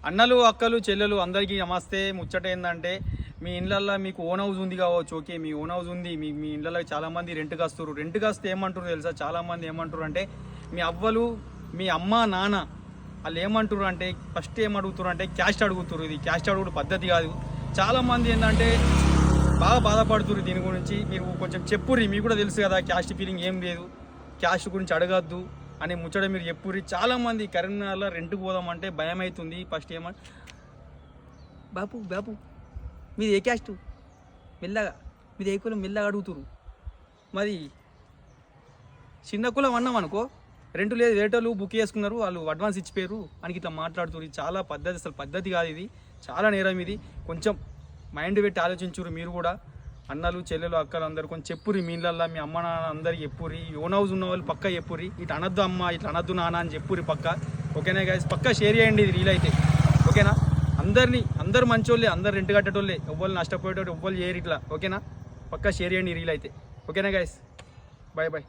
అన్నలు అక్కలు చెల్లెలు అందరికీ నమస్తే. ముచ్చట ఏంటంటే మీ ఇళ్ళల్లో మీకు ఓన్ హౌస్ ఉంది కావచ్చు, ఓకే మీ ఓన్ హౌస్ ఉంది, మీ ఇళ్ళలో చాలామంది రెంట్కి వస్తారు. రెంట్కి వస్తే ఏమంటారు తెలుసా, చాలామంది ఏమంటారు అంటే మీ అవ్వలు మీ అమ్మ నాన్న వాళ్ళు ఏమంటారు అంటే ఫస్ట్ ఏమడుగుతారు అంటే క్యాస్ట్ అడుగుతారు. ఇది క్యాస్ట్ అడుగుడు పద్ధతి కాదు. చాలామంది ఏంటంటే బాగా బాధపడుతున్నారు దీని గురించి. మీరు కొంచెం చెప్పుర్రి, మీకు కూడా తెలుసు కదా క్యాస్ట్ ఫీలింగ్ ఏం లేదు, క్యాస్ట్ గురించి అడగద్దు అని ముచ్చట మీరు చెప్పుర్రి. చాలామంది కరీంనగర్లో రెంట్కి పోదామంటే భయం అవుతుంది. ఫస్ట్ ఏమంటే బాపు మీది ఏ క్యాస్ట్, మెల్లగా మీది ఏ కులం మెల్లగా అడుగుతురు. మరి చిన్న కులం అన్నాం అనుకో రెంట్ లేదు, రేటర్లు బుక్ చేసుకున్నారు, వాళ్ళు అడ్వాన్స్ ఇచ్చిపోయారు అని ఇట్లా మాట్లాడుతున్నారు. చాలా పద్ధతి, అసలు పద్ధతి కాదు ఇది, చాలా నేరం ఇది. కొంచెం మైండ్ పెట్టి ఆలోచించురు మీరు కూడా. అన్నలు చెల్లెలు అక్కలు అందరు కొంచెం చెప్పుర్రి, మీ ఇళ్ళల్లో మీ అమ్మ నాన్న అందరికి చెప్పుర్రి. ఓన్ హౌస్ ఉన్న వాళ్ళు పక్క చెప్పుర్రి, ఇట్లా అనొద్దు అమ్మ ఇట్లా అనొద్దు నాన్న అని చెప్పుర్రి పక్క. ఓకేనా గైస్, పక్క షేర్ చేయండి ఇది రీల్ అయితే. ఓకేనా, అందరు మంచోళ్ళే, అందరు రెంట్ కట్టేటోళ్ళే, ఎవ్వరు నష్టపోయేటోళ్ళు ఎవ్వరు చేయరు ఇట్లా. ఓకేనా, పక్క షేర్ చేయండి రీల్ అయితే. ఓకేనా గైస్, బాయ్.